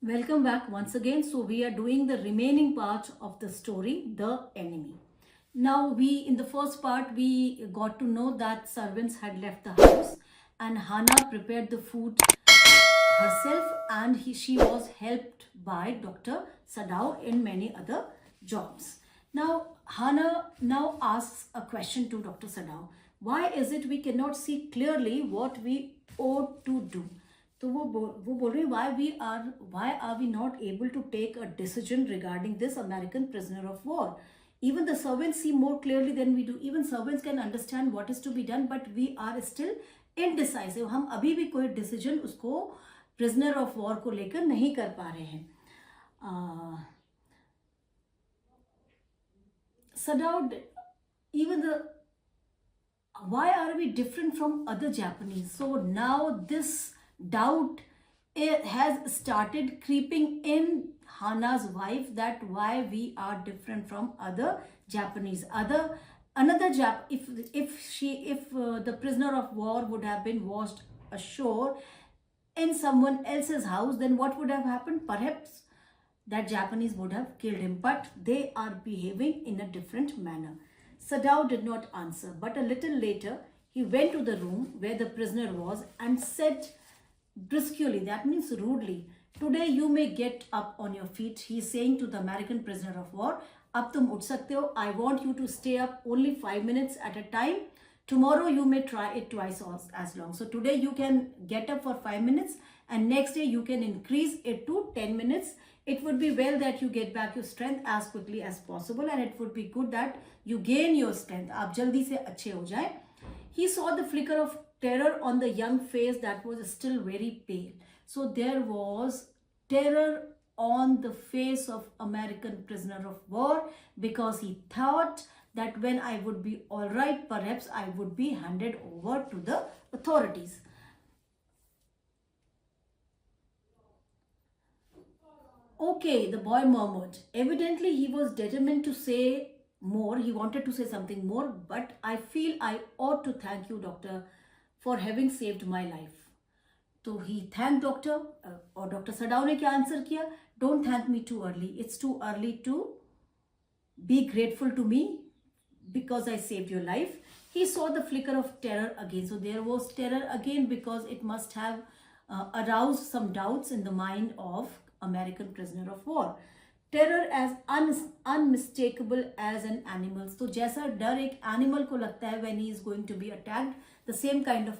Welcome back once again. So we are doing the remaining part of the story, The Enemy. Now in the first part, we got to know that servants had left the house and Hannah prepared the food herself, and she was helped by Dr. Sadao in many other jobs. Now Hannah now asks a question to Dr. Sadao. Why is it we cannot see clearly what we ought to do? तो वो बोल रही why are we not able to take a decision regarding this American prisoner of war? Even the servants see more clearly than we do. Even servants can understand what is to be done, but we are still indecisive. हम अभी भी कोई decision उसको prisoner of war को लेकर नहीं कर पा रहे हैं. Sadao, even why are we different from other Japanese? So now this doubt has started creeping in Hannah's wife, that why we are different from other Japanese. If the prisoner of war would have been washed ashore in someone else's house, then what would have happened? Perhaps that Japanese would have killed him, but they are behaving in a different manner. Sadao did not answer, but a little later he went to the room where the prisoner was and said brusquely, that means rudely, "Today you may get up on your feet." He is saying to the American prisoner of war, "Ab tum uth sakte ho. I want you to stay up only 5 minutes at a time. Tomorrow you may try it twice as long. So today you can get up for 5 minutes and next day you can increase it to 10 minutes. It would be well that you get back your strength as quickly as possible, and it would be good that you gain your strength. आप जल्दी से अच्छे हो जाए." He saw the flicker of terror on the young face that was still very pale. So there was terror on the face of American prisoner of war, because he thought that when I would be all right, perhaps I would be handed over to the authorities. Okay, the boy murmured. Evidently, he was determined to say more. He wanted to say something more, but I feel I ought to thank you, doctor, for having saved my life. तो he thanked doctor, और doctor सडाव ने क्या answer किया? Don't thank me too early. It's too early to be grateful to me because I saved your life. He saw the flicker of terror again. So there was terror again, because it must have aroused some doubts in the mind of American prisoner of war. Terror as unmistakable as an animal. तो जैसा डर एक animal को लगता है when he is going to be attacked, the same kind of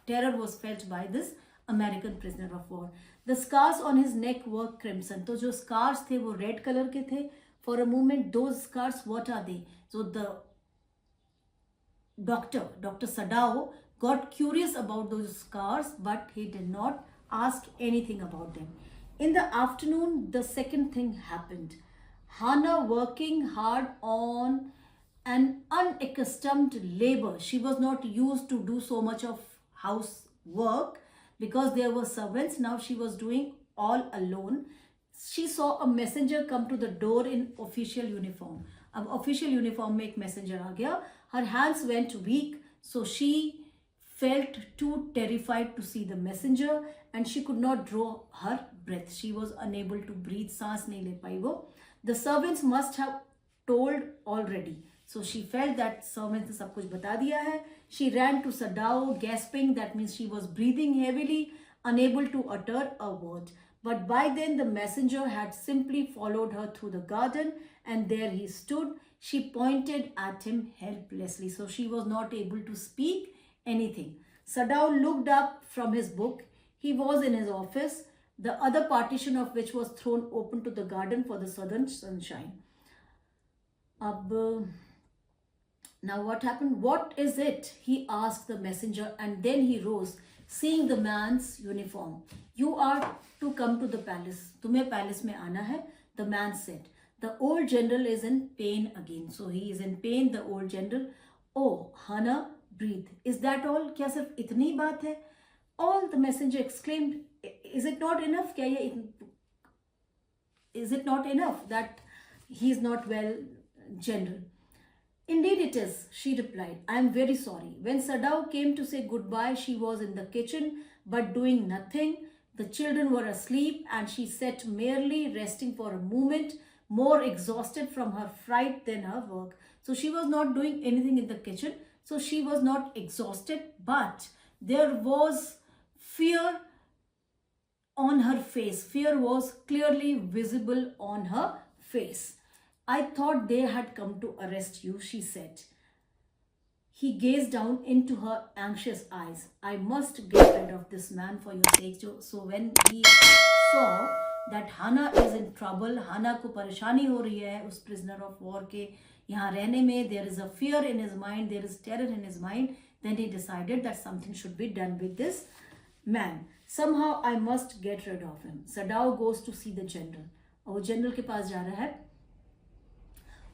terror was felt by this American prisoner of war. The scars on his neck were crimson. तो जो scars थे वो red color के थे. For a moment, those scars, what are they? So the Dr. Sadao, got curious about those scars, but he did not ask anything about them. In the afternoon, the second thing happened. Hannah, working hard on an unaccustomed labor. She was not used to do so much of housework because there were servants. Now she was doing all alone. She saw a messenger come to the door in official uniform. अब official uniform में एक messenger आ गया. Her hands went weak, so she felt too terrified to see the messenger, and she could not draw her breath. She was unable to breathe. सांस नहीं ले पाई वो. The servants must have told already. So she felt that servants ने सब कुछ बता दिया है. She ran to Sadao, gasping. That means she was breathing heavily, unable to utter a word. But by then the messenger had simply followed her through the garden, and there he stood. She pointed at him helplessly. So she was not able to speak anything. Sadao looked up from his book. He was in his office, the other partition of which was thrown open to the garden for the southern sunshine. Now what happened? "What is it?" he asked the messenger, and then he rose, seeing the man's uniform. "You are to come to the palace. तुम्हें palace में आना है," the man said. "The old general is in pain again." So he is in pain, the old general. "Oh," Hannah breathed. "Is that all? क्या सिर्फ इतनी बात है?" "All," the messenger exclaimed. "Is it not enough? Is it not enough that he is not well, general?" "Indeed it is," she replied. "I am very sorry." When Sadao came to say goodbye, she was in the kitchen, but doing nothing. The children were asleep, and she sat merely resting for a moment, more exhausted from her fright than her work. So she was not doing anything in the kitchen, so she was not exhausted, but there was fear on her face. Fear was clearly visible on her face. I thought they had come to arrest you, she said. He gazed down into her anxious eyes. I must get rid of this man for your sake. So when he saw that Hannah is in trouble, Hannah को परेशानी हो रही है उस prisoner of war के यहाँ रहने में, there is a fear in his mind, there is terror in his mind, then he decided that something should be done with this man. Somehow I must get rid of him. Sadao goes to see the general. और वो general के पास जा रहा है.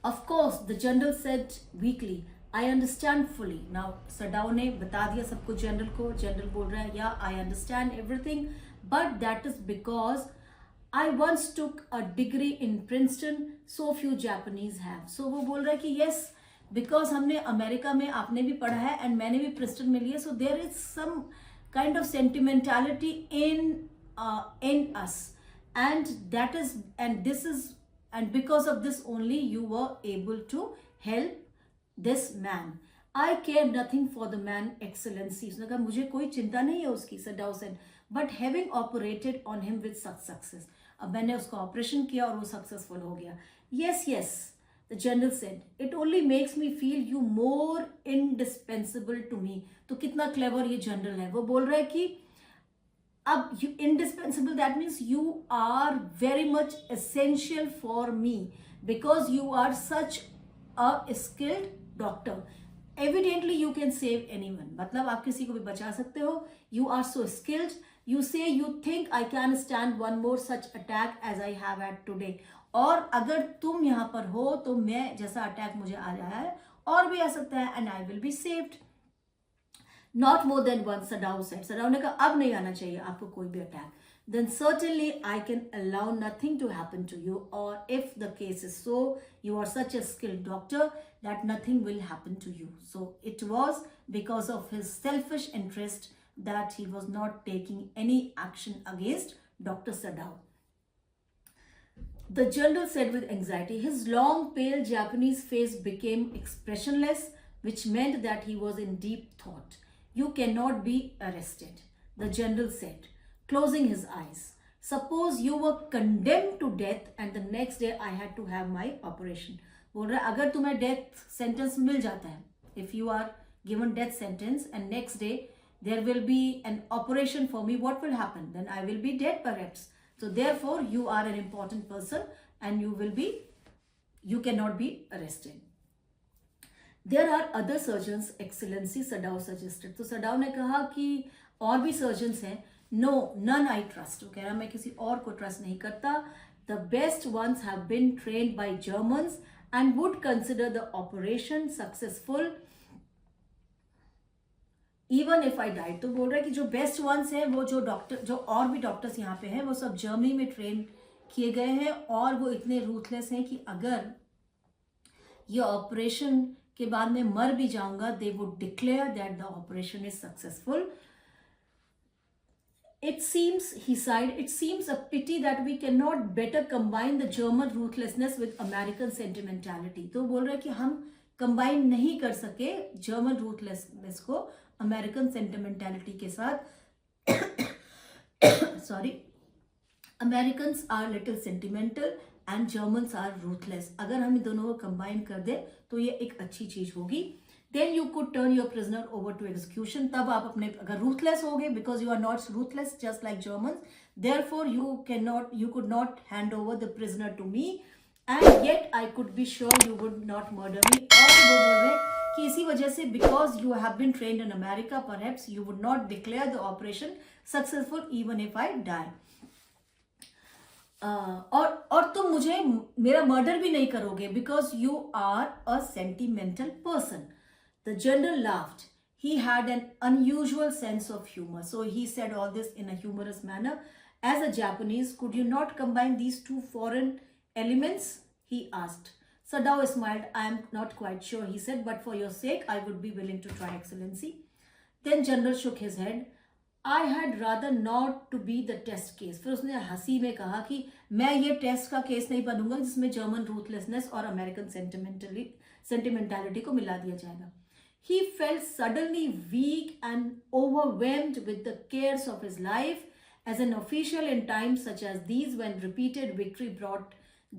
Of course, the general said weakly, I understand fully. Now, Sadao ने बता दिया सबको general को. General बोल रहा है, yeah, I understand everything, but that is because I once took a degree in Princeton, so few Japanese have. So वो बोल रहा है कि yes, because हमने अमेरिका में आपने भी पढ़ा है and मैंने भी Princeton में लिया, so there is some kind of sentimentality in us, and that is, and this is, and because of this only you were able to help this man. I care nothing for the man, excellency. उसने कहा मुझे कोई चिंता नहीं है उसकी, Sadao said, but having operated on him with such success. अब मैंने उसका ऑपरेशन किया और वो सक्सेसफुल हो गया. Yes, yes, the general said, it only makes me feel you more indispensable to me. तो कितना क्लेवर ये जनरल है. वो बोल रहा है कि अब you indispensable, that means you are very much essential for me because you are such a skilled doctor. Evidently you can save anyone. मतलब आप किसी को भी बचा सकते हो. You are so skilled. You say you think I can stand one more such attack as I have had today. और अगर तुम यहाँ पर हो तो मैं जैसा अटैक मुझे आ रहा है और भी आ सकता है, and I will be saved. Not more than one, Sadao said. Sadao ने कहा अब नहीं आना चाहिए आपको कोई भी attack. Then certainly I can allow nothing to happen to you, or if the case is so, you are such a skilled doctor that nothing will happen to you. So it was because of his selfish interest that he was not taking any action against Dr. Sadao. The general said with anxiety. His long, pale Japanese face became expressionless, which meant that he was in deep thought. You cannot be arrested, the general said, closing his eyes. Suppose you were condemned to death and the next day I had to have my operation. बोल रहा है अगर तुम्हें death sentence मिल जाता है, if you are given death sentence and next day there will be an operation for me, what will happen? Then I will be dead perhaps. So therefore you are an important person and you cannot be arrested. There are other surgeons, excellency, Sadao suggested. तो Sadao ने कहा कि और भी surgeons हैं. No, none I trust. वो कह रहा मैं किसी और को trust नहीं करता. The best ones have been trained by Germans and would consider the operation successful even if I died. तो बोल रहा है कि जो best ones हैं वो जो और भी doctors यहाँ पे हैं वो सब Germany में train किए गए हैं और वो इतने ruthless हैं कि अगर ये operation के बाद में मर भी जाऊंगा, they would declare that the operation is successful. It seems, he sighed, it seems a pity that we cannot better combine the German ruthlessness with American sentimentality. तो बोल रहा है कि हम combine नहीं कर सके German ruthlessness को American sentimentality के साथ. Sorry, Americans are little sentimental and Germans are ruthless. अगर हम इन दोनों को combine कर दे तो ये एक अच्छी चीज होगी. Then you could turn your prisoner over to execution. तब आप अपने अगर ruthless हो गए, because you are not ruthless just like Germans, therefore you could not hand over the prisoner to me, and yet I could be sure you would not murder me. और वो बोल रहे कि इसी वजह से because you have been trained in America, perhaps you would not declare the operation successful even if I die. और तुम मुझे मेरा मर्डर भी नहीं करोगे because you are a sentimental person. The general laughed. He had an unusual sense of humor. So he said all this in a humorous manner. As a Japanese, could you not combine these two foreign elements? He asked. Sadao smiled. I am not quite sure, he said, but for your sake, I would be willing to try, Excellency. Then General shook his head. I had rather not to be the test case. फिर उसने हंसी में कहा कि मैं ये test का case नहीं बनूंगा जिसमें जर्मन रूथलेसनेस और अमेरिकन सेंटिमेंटलिटी को मिला दिया जाएगा। He felt suddenly weak and overwhelmed with the cares of his life as an official in times such as these, when repeated victory brought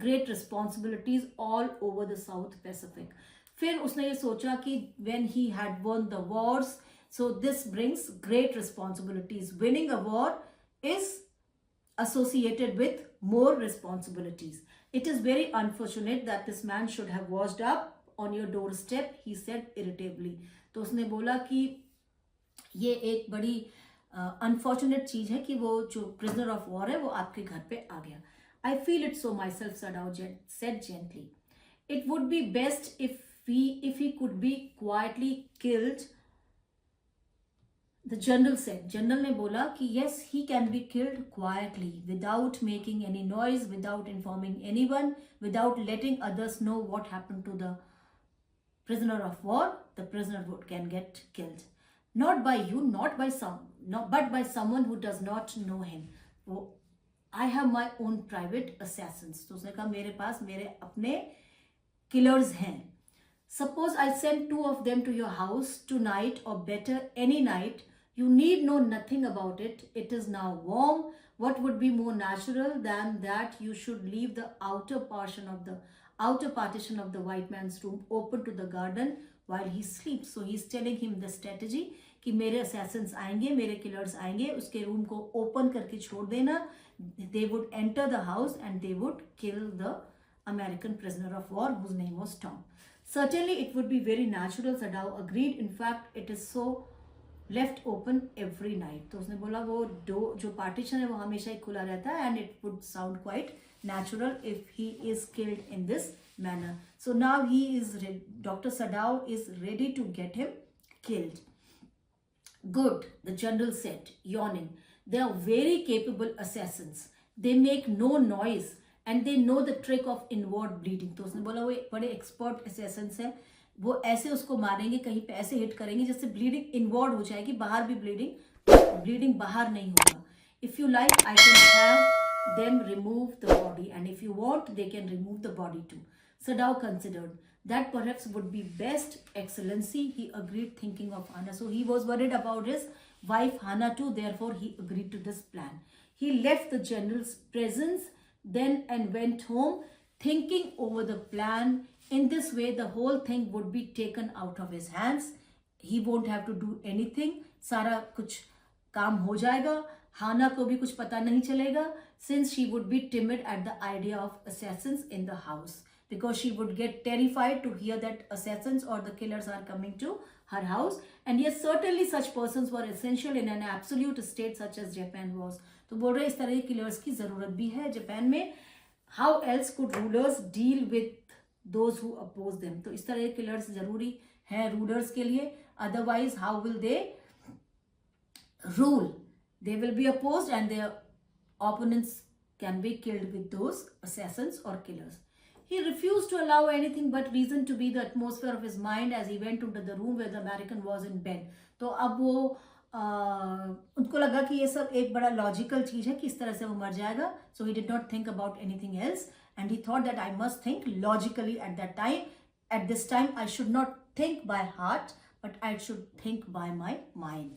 great responsibilities all over the South Pacific. फिर उसने ये सोचा कि when he had won the wars, so this brings great responsibilities. Winning a war is associated with more responsibilities. It is very unfortunate that this man should have washed up on your doorstep, he said irritably. तो उसने बोला कि ये एक बड़ी unfortunate चीज है कि वो जो प्रिजनर ऑफ वॉर है वो आपके घर पे आ गया. I feel it so my self सडाउ said gently. It would be best if he could be quietly killed. The general said. General ने बोला कि yes, he can be killed quietly, without making any noise, without informing anyone, without letting others know what happened to the prisoner of war. The prisoner can get killed, not by you, but by someone who does not know him. वो I have my own private assassins. तो उसने कहा मेरे पास मेरे अपने killers हैं. Suppose I send 2 of them to your house tonight, or better, any night. You need know nothing about it. It is now warm. What would be more natural than that you should leave the outer partition of the white man's room open to the garden while he sleeps. So he's telling him the strategy कि मेरे assassins आएंगे, मेरे killers आएंगे, उसके room को open करके छोड़ देना. They would enter the house and they would kill the American prisoner of war whose name was Tom. Certainly it would be very natural, Sadao agreed. In fact, it is so left open every night. तो उसने बोला वो जो partition है वो हमेशा ही खुला रहता है, and it would sound quite natural if he is killed in this manner. So now Dr. Sadao is ready to get him killed. Good, the general said, yawning. They are very capable assassins. They make no noise. And they know the trick of inward bleeding. तो उसने बोला वो बड़े expert assassins हैं, वो ऐसे उसको मारेंगे, कहीं पे ऐसे हिट करेंगे जिससे ब्लीडिंग इनवर्ड हो जाएगी, बाहर भी ब्लीडिंग बाहर नहीं होगा. If you like, I can have them remove the body, and if you want, they can remove the body too. Sadao considered. That perhaps would be best, Excellency, he agreed, thinking of Hannah. So he was worried about his wife Hannah too, therefore he agreed to this plan. He left the general's presence then and went home, thinking over the plan. In this way, the whole thing would be taken out of his hands. He won't have to do anything. सारा कुछ काम हो जाएगा. हाना को भी कुछ पता नहीं चलेगा, since she would be timid at the idea of assassins in the house, because she would get terrified to hear that assassins or the killers are coming to her house. And yes, certainly such persons were essential in an absolute state such as Japan was. तो बोल रहे इस तरह के killers की जरूरत भी है जापान में. How else could rulers deal with those who oppose them. तो इस तरह के किलर्स जरूरी हैं रूलर्स के लिए, otherwise how will they rule. They will be opposed and there opponents can be killed with those assassins or killers. He refused to allow anything but reason to be the atmosphere of his mind as he went into the room where the American was in bed. तो अब वो उनको लगा कि ये सब एक बड़ा लॉजिकल चीज है कि इस तरह से वो मर जाएगा. So he did not think about anything else, and he thought that I must think logically at that time. At this time I should not think by heart, but I should think by my mind.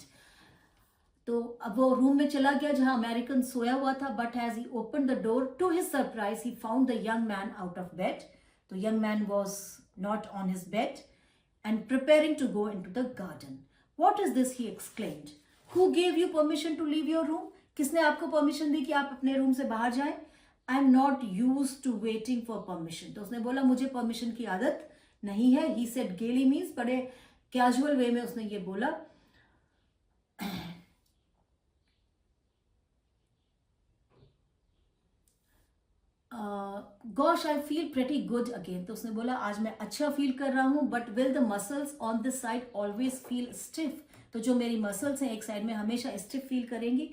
तो अब वो room में चला गया जहां American सोया हुआ था. But as he open the door, to his surprise, he found the young man out of bed. तो young man was not on his bed and preparing to go into the garden. What is this? he exclaimed. Who gave you permission to leave your room? किसने आपको permission दी कि आप अपने room से बाहर जाएं? I am not used to waiting for permission. तो उसने बोला मुझे परमिशन की आदत नहीं है. He said gaily means बड़े कैजुअल वे में उसने ये बोला. Gosh, I feel pretty good again. तो उसने बोला आज मैं अच्छा फील कर रहा हूँ. But will the muscles on this side always feel stiff? तो जो मेरी मसल्स हैं एक साइड में हमेशा स्टिफ फील करेंगी.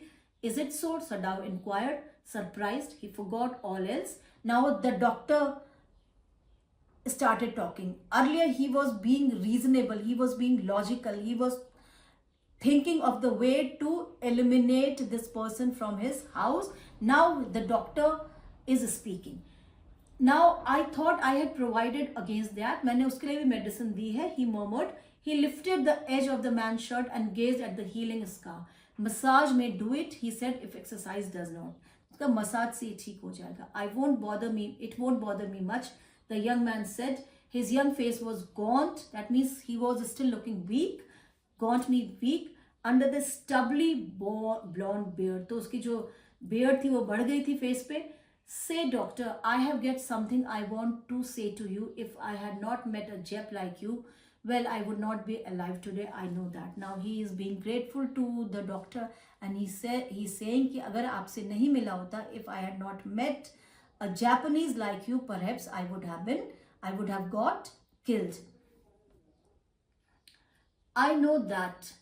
Is it so? Sadao inquired, surprised. He forgot all else. Now the doctor started talking. Earlier he was being reasonable, he was being logical, he was thinking of the way to eliminate this person from his house. Now the doctor is speaking. Now I thought I had provided against that. मैंने उसके लिए भी medicine दी है. He murmured. He lifted the edge of the man's shirt and gazed at the healing scar. Massage may do it, he said, if exercise does not. उसका massage से ठीक हो जाएगा. It won't bother me much, the young man said. His young face was gaunt. That means he was still looking weak. Gaunt means weak. Under the stubbly blonde beard. तो उसकी जो beard थी वो बढ़ गई थी face पे. Say, doctor, I have got something I want to say to you. If I had not met a Jep like you, well, I would not be alive today. I know that. Now he is being grateful to the doctor, and he's saying कि अगर आपसे नहीं मिला होता, if I had not met a Japanese like you, perhaps I would have got killed. I know that.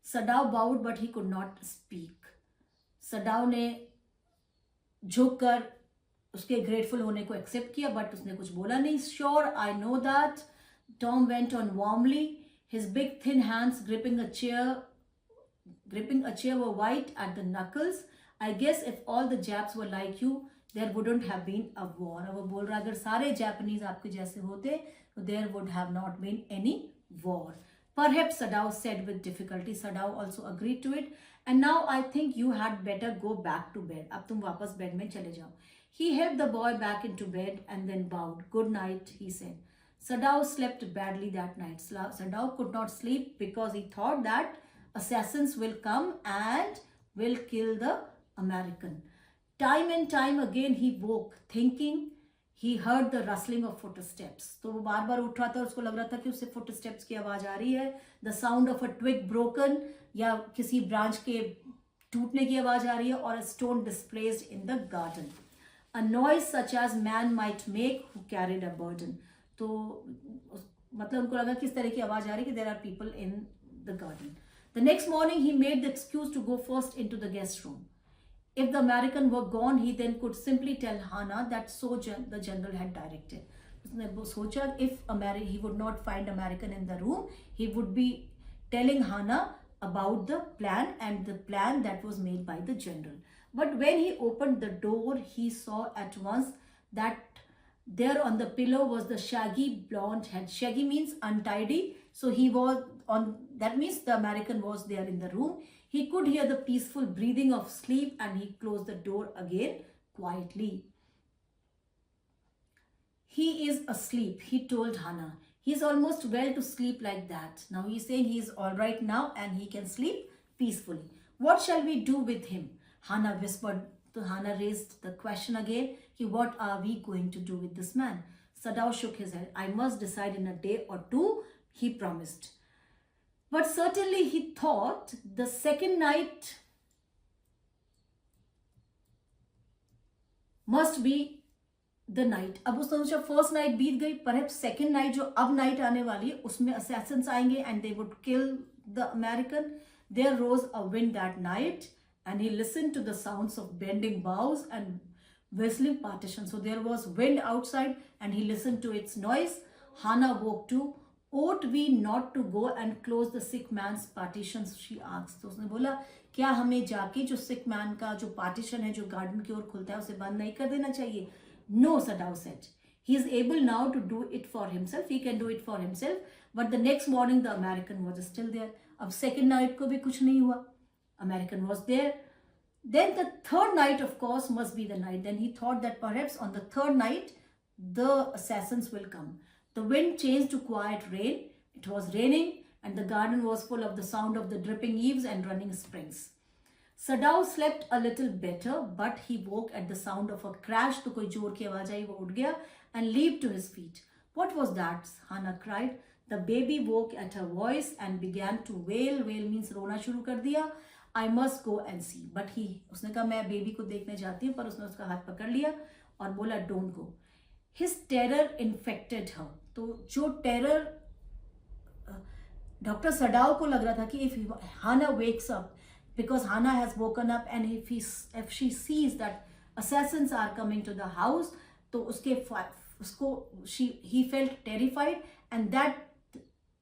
Sadao bowed, but he could not speak. Sadao ने झुककर उसके grateful होने को एक्सेप्ट किया, बट उसने कुछ बोला नहीं. Sure, I know that. Tom went on warmly, his big thin hands gripping a chair were white at the knuckles. I guess if all the Japs were like you, there wouldn't have been a war. अब वो बोल रहा अगर सारे Japanese आपके जैसे होते, there would have not been any war. Perhaps, Sadao said with difficulty. Sadao also agreed to it. And now I think you had better go back to bed. अब तुम वापस बेड में चले जाओ. He helped the boy back into bed and then bowed. Good night, he said. Sadao slept badly that night. Sadao could not sleep because he thought that assassins will come and will kill the American. Time and time again he woke, thinking he heard the rustling of footsteps. तो वो बार बार उठ रहा था, उसको लग रहा था कि उससे footsteps की आवाज आ रही है. The sound of a twig broken, या किसी branch के टूटने की आवाज आ रही है, or a stone displaced in the garden. A noise such as man might make who carried a burden. तो मतलब उनको लगा किस तरह की आवाज आ रही है कि there are people in the garden. The next morning he made the excuse to go first into the guest room. If the American were gone, he then could simply tell Hana that so the general had directed. उसने सोचा if he would not find American in the room, he would be telling Hana about the plan and the plan that was made by the general. But when he opened the door, he saw at once that there on the pillow was the shaggy blonde head. Shaggy means untidy. So he was on, that means the American was there in the room. He could hear the peaceful breathing of sleep and he closed the door again quietly. He is asleep, he told Hana. He is almost well to sleep like that. Now he is saying he is all right now and he can sleep peacefully. What shall we do with him? Hana whispered. So Hana raised the question again. What are we going to do with this man? Sadao shook his head. I must decide in a day or two, he promised. But certainly he thought the second night must be the night. अब उसने सोचा first night बीत गई, perhaps second night जो अब night आने वाली है उसमें assassins आएंगे and they would kill the American. There rose a wind that night and he listened to the sounds of bending boughs and whistling partitions. So there was wind outside and he listened to its noise. Hana woke too. Ought we not to go and close the sick man's partitions, she asked. तो उसने बोला क्या हमें जाके जो sick man का जो partition है जो garden की ओर खुलता है उसे बंद नहीं कर देना चाहिए? No, Sadao said. He is able now to do it for himself. He can do it for himself. But the next morning the American was still there. अब second night को भी कुछ नहीं हुआ. American was there. Then the third night, of course, must be the night. Then he thought that perhaps on the third night, the assassins will come. The wind changed to quiet rain. It was raining and the garden was full of the sound of the dripping eaves and running springs. Sadao slept a little better, but he woke at the sound of a crash. तो कोई जोर की आवाज आई, वो उठ गया and leaped to his feet. What was that? Hana cried. The baby woke at her voice and began to wail. Wail means रोना शुरू कर दिया. I must go and see. But उसने कहा मैं बेबी को देखने जाती हूँ, पर उसने उसका हाथ पकड़ लिया और बोला don't go. His terror infected her. तो जो terror डॉक्टर सडाओ को लग रहा था कि if Hana wakes up, because Hana has woken up and if she sees that assassins are coming to the house, तो he felt terrified and that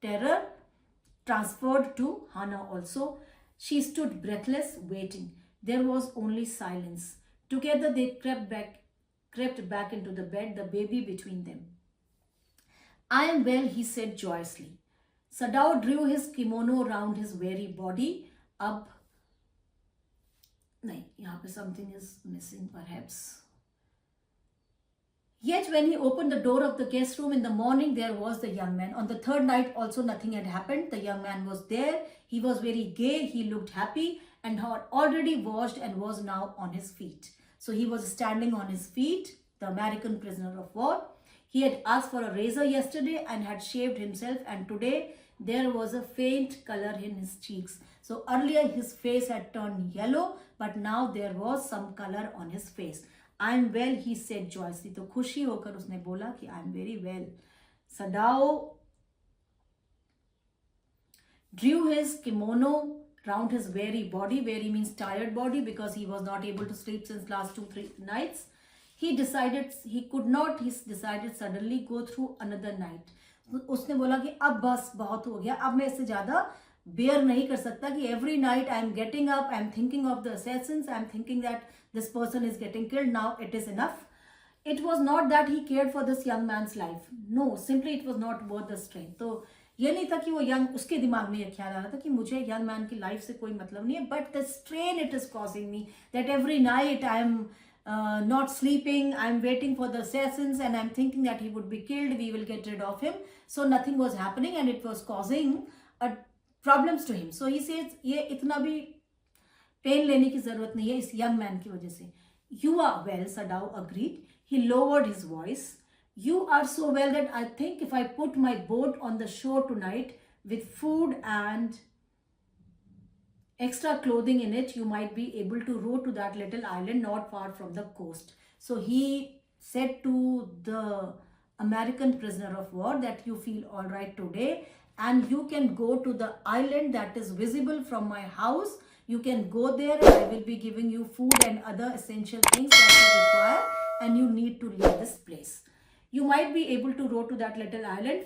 terror transferred to Hana also. She stood breathless, waiting. There was only silence. Together they crept back into the bed, the baby between them. I am well, he said joyously. Sadao drew his kimono round his weary body. Ab, nahi, yahan pe something is missing perhaps. Yet when he opened the door of the guest room in the morning, there was the young man. On the third night also nothing had happened. The young man was there. He was very gay. He looked happy and had already washed and was now on his feet. So he was standing on his feet, the American prisoner of war. He had asked for a razor yesterday and had shaved himself, and today there was a faint color in his cheeks. So earlier his face had turned yellow, but now there was some color on his face. I am well, he said joyously. तो खुशी होकर उसने बोला कि I am very well. Sadao drew his kimono round his weary body. Weary means tired body, because he was not able to sleep since last 2-3 nights. He decided suddenly go through another night. उसने बोला कि अब बस बहुत हो गया, अब मैं इससे ज़्यादा bear नहीं कर सकता कि every night I am getting up, I am thinking of the assassins, I am thinking that this person is getting killed. Now it is enough. It was not that he cared for this young man's life. No, simply it was not worth the strain. तो ये नहीं था कि वो young, उसके दिमाग में ये ख्याल आ रहा था कि मुझे यंग मैन की लाइफ से कोई मतलब नहीं है, but the strain it is causing me that every night I am not sleeping, I'm waiting for the assassins and I'm thinking that he would be killed, we will get rid of him. So nothing was happening and it was causing problems to him. So he says ये इतना भी pen लेने की जरूरत नहीं है इस young man की वजह से. You are well, Sadao agreed. He lowered his voice. You are so well that I think if I put my boat on the shore tonight with food and extra clothing in it, you might be able to row to that little island not far from the coast. So he said to the American prisoner of war that you feel all right today and you can go to the island that is visible from my house. You can go there and I will be giving you food and other essential things that you require, and you need to leave this place. You might be able to row to that little island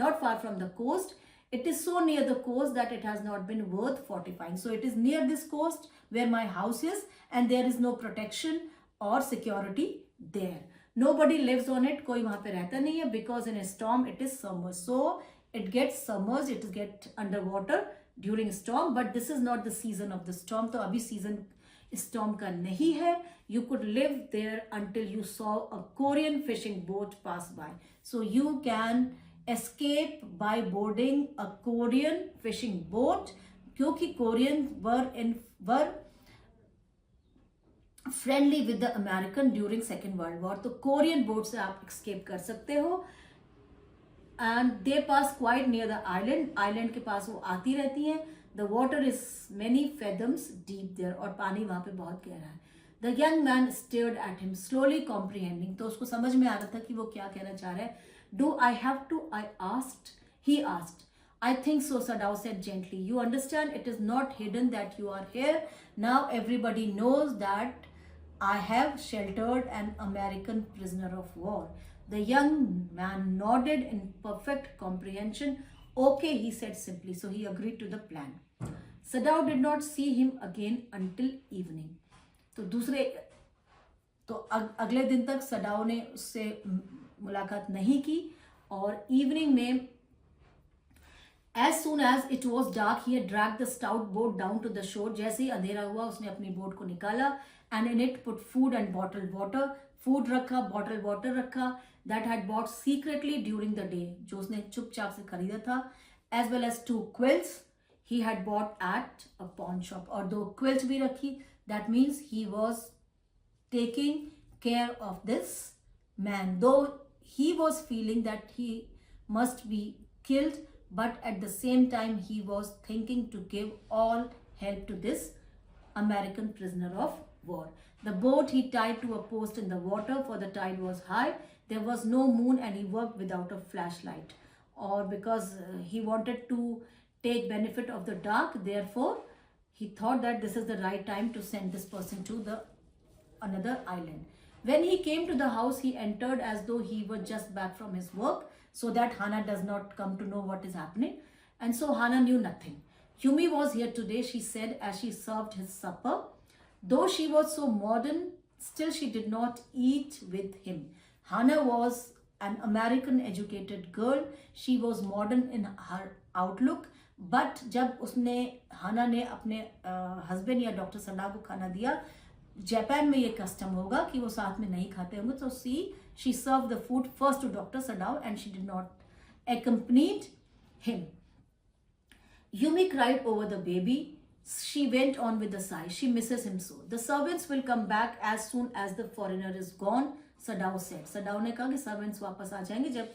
not far from the coast. It is so near the coast that it has not been worth fortifying. So it is near this coast where my house is, and there is no protection or security there. Nobody lives on it. कोई वहाँ पे रहता नहीं है, because in a storm it is submerged. So it gets submerged, it gets underwater during storm. But this is not the season of the storm. तो अभी season storm का नहीं है. You could live there until you saw a Korean fishing boat pass by. So you can escape by boarding a Korean fishing boat, क्योंकि Koreans were friendly with the American during Second World War. तो Korean boat से आप escape कर सकते हो. And they pass quite near the island. Island के पास वो आती रहती हैं. The water is many fathoms deep there. और पानी वहाँ पे बहुत गहरा है. The young man stared at him, slowly comprehending. तो उसको समझ में आ रहा था कि वो क्या कहना चाह रहा है. Do I have to? I asked. He asked. I think so, Sadao said gently. You understand, it is not hidden that you are here. Now everybody knows that I have sheltered an American prisoner of war. The young man nodded in perfect comprehension. Okay, he said simply. So he agreed to the plan. Sadao did not see him again until evening. तो अगले दिन तक Sadao ने उससे मुलाकात नहीं की. और इवनिंग में as soon as it was dark, he had dragged the stout boat down to the shore. जैसे ही अंधेरा हुआ उसने अपनी बोट को निकाला, and in it put food and bottled water. Food रखा, bottled water रखा, that had bought secretly during the day, जो उसने चुपचाप से खरीदा था, as well as 2 quilts he had bought at a pawn shop. और 2 quilts भी रखी. That means he was taking care of this man, though he was feeling that he must be killed, but at the same time he was thinking to give all help to this American prisoner of war. The boat he tied to a post in the water, for the tide was high. There was no moon and he worked without a flashlight, or because he wanted to take benefit of the dark, therefore he thought that this is the right time to send this person to the another island. When he came to the house, he entered as though he were just back from his work, so that Hannah does not come to know what is happening. And so Hannah knew nothing. Yumi was here today, she said as she served his supper. Though she was so modern, still she did not eat with him. Hannah was an American educated girl. She was modern in her outlook. But जब उसने हाना ने अपने husband या doctor सडाव को खाना दिया, Japan में ये कस्टम होगा कि वो साथ में नहीं खाते होंगे, तो she served the food first to Dr. Sadao and she did not accompanied him. Yumi cried over the baby. She went on with a sigh. She misses him so. The servants will come back as soon as the foreigner is gone, Sadao said. Sadao ने कहा कि servants वापस आ जाएंगे जब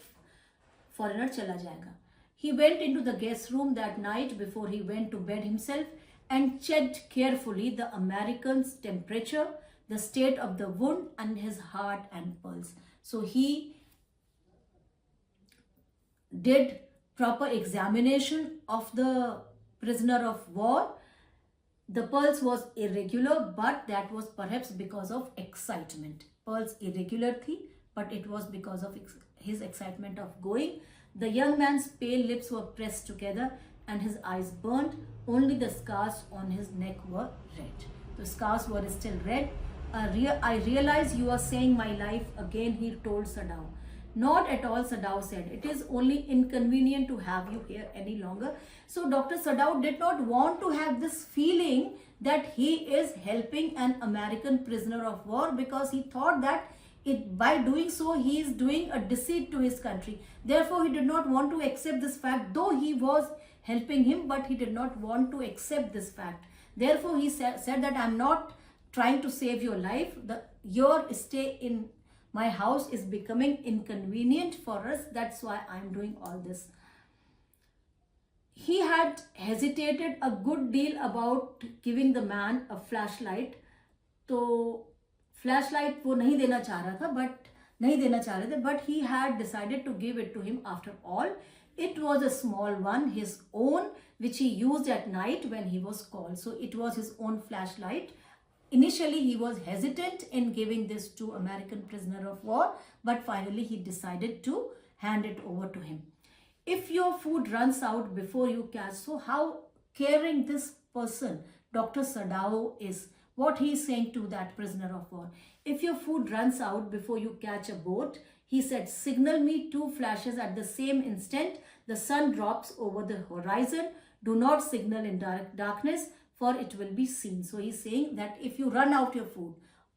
foreigner चला जाएगा. He went into the guest room that night before he went to bed himself and checked carefully the American's temperature, the state of the wound, and his heart and pulse. So he did proper examination of the prisoner of war. The pulse was irregular, but that was perhaps because of excitement. Pulse irregular thi, but it was because of his excitement of going. The young man's pale lips were pressed together and his eyes burned. Only the scars on his neck were red. The scars were still red. I realize you are saying my life again, he told Sadao. Not at all, Sadao said. It is only inconvenient to have you here any longer. So Dr. Sadao did not want to have this feeling that he is helping an American prisoner of war, because he thought that by doing so he is doing a deceit to his country. Therefore he did not want to accept this fact, though he was helping him, but he did not want to accept this fact. Therefore he said that I am not trying to save your life. Your stay in my house is becoming inconvenient for us. That's why I'm doing all this. He had hesitated a good deal about giving the man a flashlight. तो flashlight वो नहीं देना चाह रहे थे, but he had decided to give it to him after all. It was a small one, his own, which he used at night when he was called. So it was his own flashlight. Initially, he was hesitant in giving this to American prisoner of war, but finally he decided to hand it over to him. If your food runs out before you catch, so how caring this person, Dr. Sadao, is, what he is saying to that prisoner of war. If your food runs out before you catch a boat, he said, signal me 2 flashes at the same instant the sun drops over the horizon. Do not signal in darkness, for it will be seen. So he's saying that if you run out your food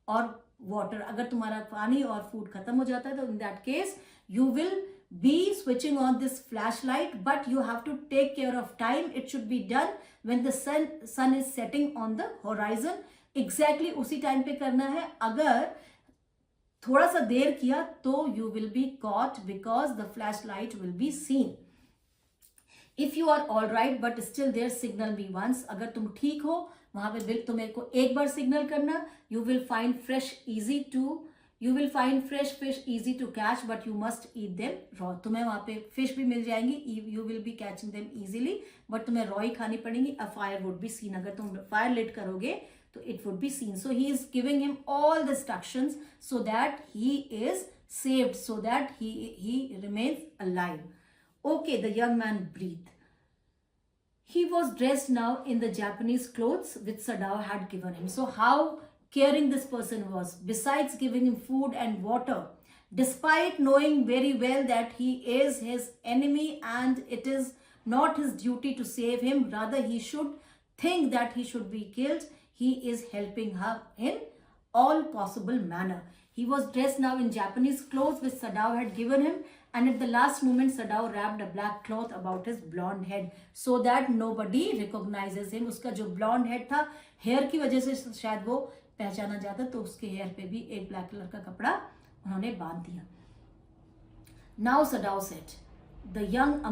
or water, अगर तुम्हारा पानी और food खत्म हो जाता है, तो in that case you will be switching on this flashlight, but you have to take care of time. It should be done when the sun is setting on the horizon. Exactly उसी time पे करना है. अगर थोड़ा सा देर किया तो you will be caught, because the flashlight will be seen. If you are all right but still there, signal me once. अगर तुम ठीक हो वहां पे तुम्हें को एक बार सिग्नल करना. You will find fresh fish easy to catch, but you must eat them raw. तुम्हें वहां पे fish भी मिल जाएंगी. You will be catching them easily, but तुम्हें raw ही खानी पड़ेंगी. A fire would be seen. अगर तुम fire lit करोगे तो it would be seen. So he is giving him all the instructions so that he is saved, so that he remains alive. Okay, the young man breathed. He was dressed now in the Japanese clothes which Sadao had given him. So how caring this person was. Besides giving him food and water, despite knowing very well that he is his enemy and it is not his duty to save him, rather he should think that he should be killed, he is helping her in all possible manner. He was dressed now in Japanese clothes which Sadao had given him, and at the last moment Sadao wrapped a black cloth about his blonde head so that nobody recognizes him. Uska jo blonde head tha, hair की वजह से शायद वो पहचाना जाता, तो उसके hair पे भी एक ब्लैक कलर का कपड़ा उन्होंने बांध दिया. Now Sadao said, the young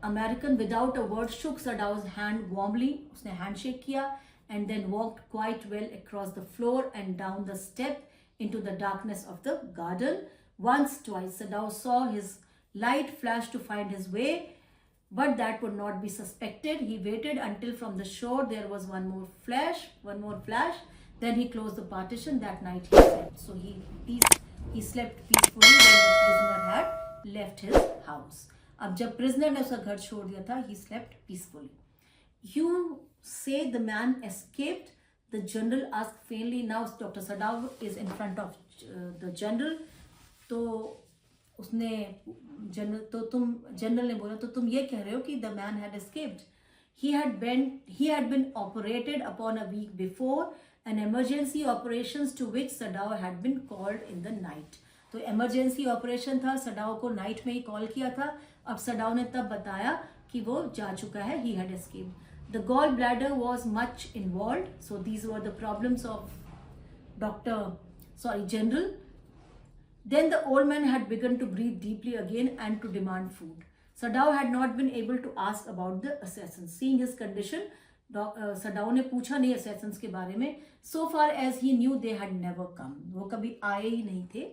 American without a word shook Sadao's hand warmly. उसने handshake किया and then walked quite well across the floor and down the step into the darkness of the garden. Once, twice, Sadao saw his light flash to find his way, but that would not be suspected. He waited until from the shore there was one more flash. Then he closed the partition. That night he slept. So he slept peacefully when the prisoner had left his house. अब जब prisoner ने उसका घर छोड़ दिया था, he slept peacefully. You say the man escaped? The general asked faintly. Now Dr. Sadao is in front of the general. तो उसने जनरल ने बोला तो तुम ये कह रहे हो कि the man had escaped. He had been operated upon a week before, an emergency operations to which Sadao had been called in the night. तो emergency operation था, सडाओ को नाइट में ही कॉल किया था. अब सडाओ ने तब बताया कि वो जा चुका है. He had escaped. The gallbladder was much involved. So these were the problems of General. Then the old man had begun to breathe deeply again and to demand food. Sadao had not been able to ask about the assassins. Seeing his condition, Sadao ने पूछा नहीं assassins के बारे में. So far as he knew, they had never come. वो कभी आए ही नहीं थे.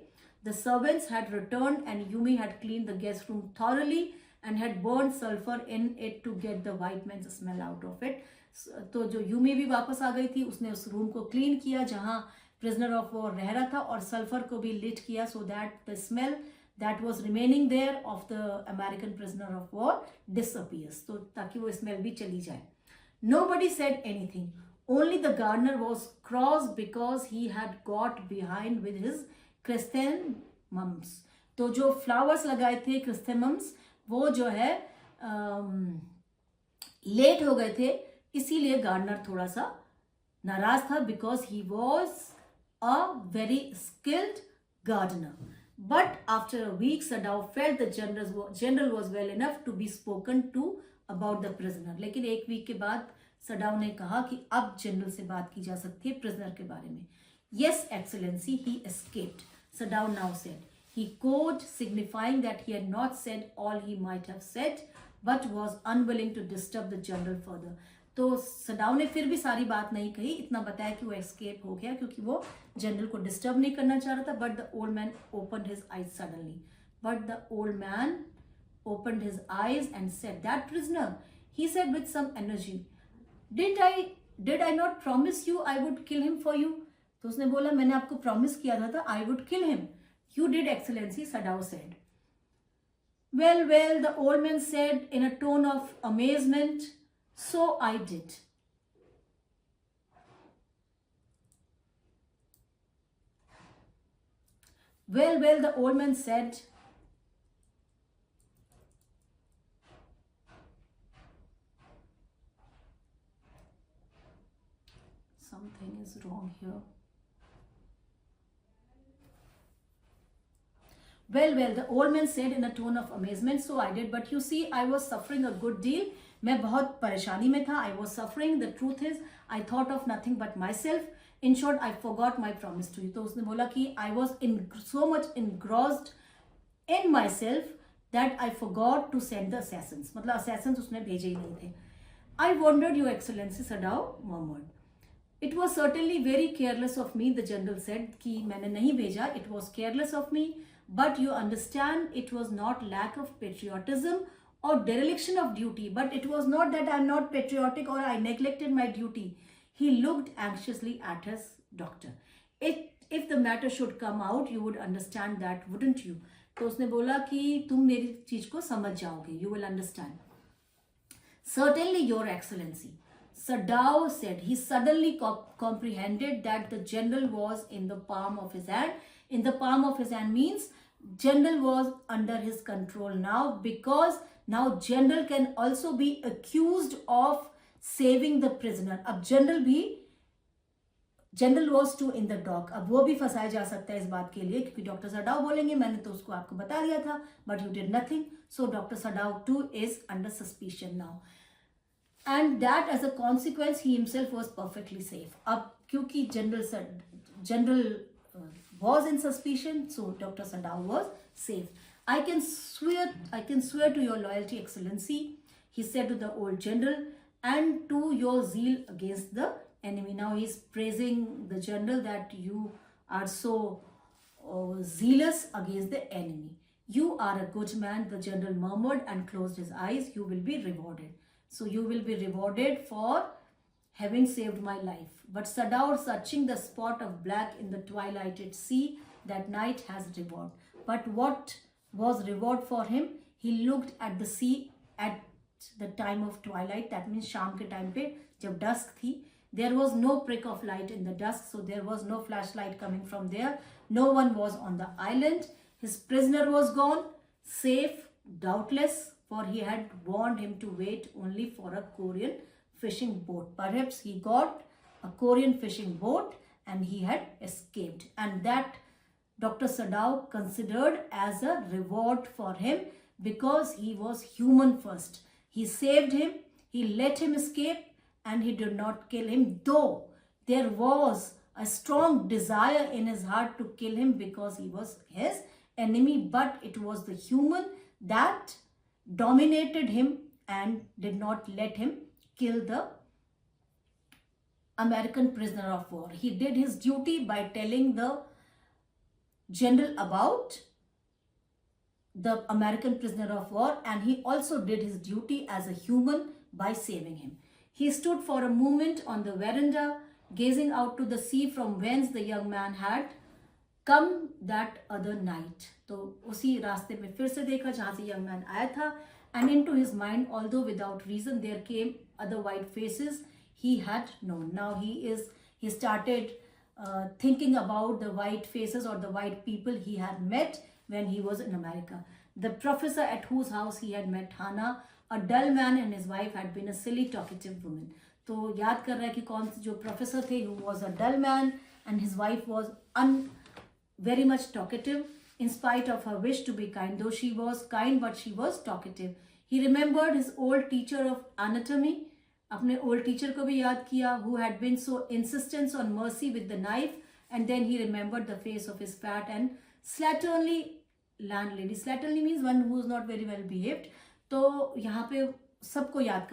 The servants had returned and Yumi had cleaned the guest room thoroughly and had burned sulfur in it to get the white man's smell out of it. तो जो Yumi भी वापस आ गई थी, उसने उस रूम को क्लीन किया जहां prisoner of war रह रहा था, और सल्फर को भी lit किया so that the smell that was remaining there of the American prisoner of war disappears. तो ताकि वो smell भी चली जाए. Nobody said anything. Only the gardener was cross because he had got behind with his chrysanthemums. तो जो flowers लगाए थे chrysanthemums, वो जो है लेट हो गए थे, इसीलिए गार्डनर थोड़ा सा नाराज था, because he was a very skilled gardener. But after a week Sadao felt the general was well enough to be spoken to about the prisoner. लेकिन एक वीक के बाद Sadao ने कहा कि अब जनरल से बात की जा सकती है प्रिजनर के बारे में. Yes, Excellency, he escaped, Sadao now said. He cawed, signifying that he had not said all he might have said, but was unwilling to disturb the general further. तो सडाओ ने फिर भी सारी बात नहीं कही, इतना बताया कि वो एस्केप हो गया क्योंकि वो जनरल को डिस्टर्ब नहीं करना चाह रहा था. But the old man opened his eyes suddenly. But the old man opened his eyes and said, "That prisoner," he said with some energy. Did I not promise you I would kill him for you? तो उसने बोला मैंने आपको promise किया था I would kill him. You did, Excellency, Sadao said. Well, the old man said in a tone of amazement, so I did. Well, the old man said, something is wrong here. Well, the old man said in a tone of amazement, so I did. But you see, I was suffering a good deal. मैं बहुत परेशानी में था. I was suffering. The truth is, I thought of nothing but myself. In short, I forgot my promise to you. तो उसने बोला कि I was so much engrossed in myself that I forgot to send the assassins. मतलब assassins उसने भेजे ही नहीं थे. I wondered, Your Excellency, Sadao murmured. It was certainly very careless of me, the general said. कि मैंने नहीं भेजा. It was careless of me. But you understand, it was not lack of patriotism or dereliction of duty. But it was not that I'm not patriotic or I neglected my duty. He looked anxiously at his doctor. If the matter should come out, you would understand that, wouldn't you? तो उसने बोला कि तुम मेरी चीज को समझ जाओगे. You will understand. Certainly, Your Excellency, Sadao said. He suddenly comprehended that the general was in the palm of his hand. In the palm of his hand means general was under his control now, because now general can also be accused of saving the prisoner. अब general was too in the dock. अब वो भी फंसाया जा सकता है इस बात के लिए, क्योंकि डॉक्टर सडाओ बोलेंगे मैंने तो उसको आपको बता दिया था, but you did nothing. So Dr. Sadao too is under suspicion now. And that as a consequence he himself was perfectly safe. अब क्योंकि general was in suspicion, so Dr. Sadao was safe. I can swear to your loyalty, Excellency, he said to the old general, and to your zeal against the enemy. Now he is praising the general that you are so zealous against the enemy. You are a good man, the general murmured and closed his eyes. You will be rewarded. So you will be rewarded for having saved my life. But Sadao, searching the spot of black in the twilighted sea that night, has reward. But what was reward for him? He looked at the sea, at the time of twilight, that means शाम के time पे जब dusk थी, there was no prick of light in the dusk, so there was no flashlight coming from there. No one was on the island. His prisoner was gone, safe, doubtless, for he had warned him to wait only for a Korean fishing boat. Perhaps he got a Korean fishing boat and he had escaped. And that Dr. Sadao considered as a reward for him because he was human first. He saved him, he let him escape, and he did not kill him, though there was a strong desire in his heart to kill him because he was his enemy, but it was the human that dominated him and did not let him kill the American prisoner of war. He did his duty by telling the general about the American prisoner of war, and he also did his duty as a human by saving him. He stood for a moment on the veranda, gazing out to the sea from whence the young man had come that other night. तो उसी रास्ते में फिर से देखा जहाँ से young man आया था, and into his mind, although without reason, there came other white faces he had known. Now he started thinking about the white faces or the white people he had met when he was in America. The professor at whose house he had met Hannah, a dull man, and his wife had been a silly talkative woman. तो याद कर रहा है कि कौन जो professor थे, who was a dull man and his wife was very much talkative in spite of her wish to be kind, though she was kind but she was talkative. He remembered his old teacher of anatomy, अपने old teacher को भी याद किया, who had been so insistent on mercy with the knife, and then he remembered the face of his fat and slatternly landlady. Slatternly means one who is not very well behaved. तो यहाँ पे सबको याद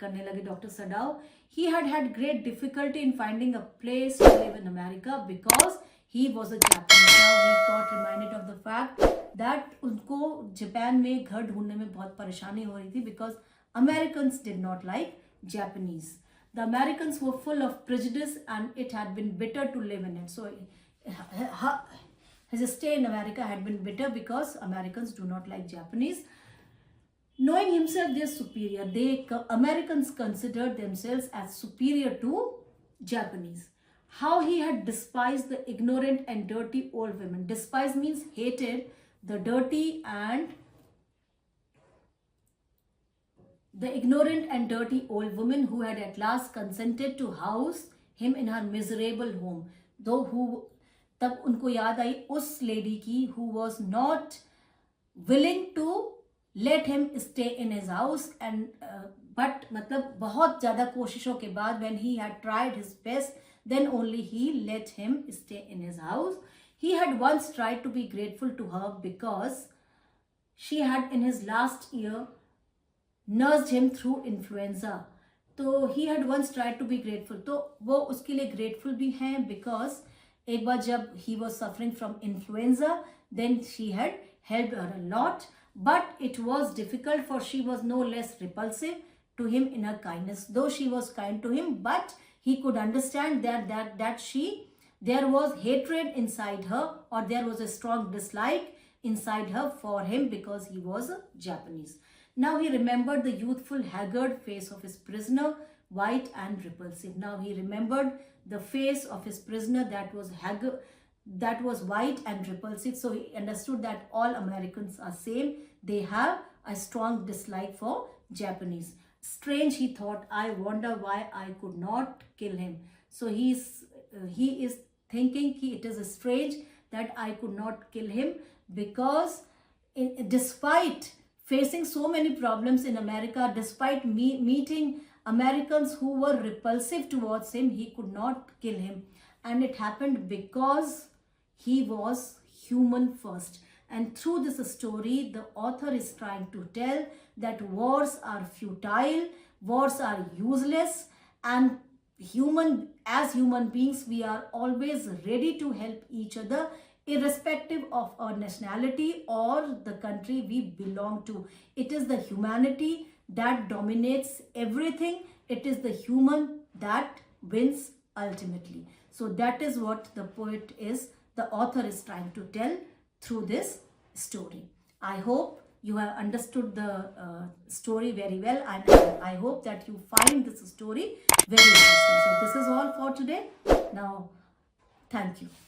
करने लगे doctor Sadao. He had had great difficulty in finding a place to live in America because he was a Japanese. Now he got reminded of the fact that उनको Japan में घर ढूंढने में बहुत परेशानी हो रही थी because Americans did not like Japanese. The Americans were full of prejudice and it had been bitter to live in it. So his stay in America had been bitter because Americans do not like Japanese. Knowing himself their superior, Americans considered themselves as superior to Japanese. How he had despised the ignorant and dirty old women. Despise means hated the dirty and the ignorant and dirty old woman who had at last consented to house him in her miserable home. Though who तब उनको याद आई उस lady की who was not willing to let him stay in his house, and but मतलब बहुत ज़्यादा कोशिशों के बाद when he had tried his best, then only he let him stay in his house. He had once tried to be grateful to her because she had in his last year nursed him through influenza. तो he had once tried to be grateful, तो वो उसके लिए grateful भी हैं because एक बार जब he was suffering from influenza, then she had helped her a lot. But it was difficult, for she was no less repulsive to him in her kindness. Though she was kind to him, but he could understand that there was hatred inside her, or there was a strong dislike inside her for him because he was a Japanese. Now he remembered the youthful, haggard face of his prisoner, white and repulsive. Now he remembered the face of his prisoner that was haggard, that was white and repulsive. So he understood that all Americans are same. They have a strong dislike for Japanese. Strange, he thought, I wonder why I could not kill him. So he is thinking it is strange that I could not kill him because despite facing so many problems in America, despite meeting Americans who were repulsive towards him, he could not kill him. And it happened because he was human first. And through this story, the author is trying to tell that wars are futile, wars are useless, and as human beings, we are always ready to help each other, irrespective of our nationality or the country we belong to. It is the humanity that dominates everything. It is the human that wins ultimately. So that is what the author is trying to tell through this story. I hope you have understood the story very well, and I hope that you find this story very interesting. So this is all for today. Now, thank you.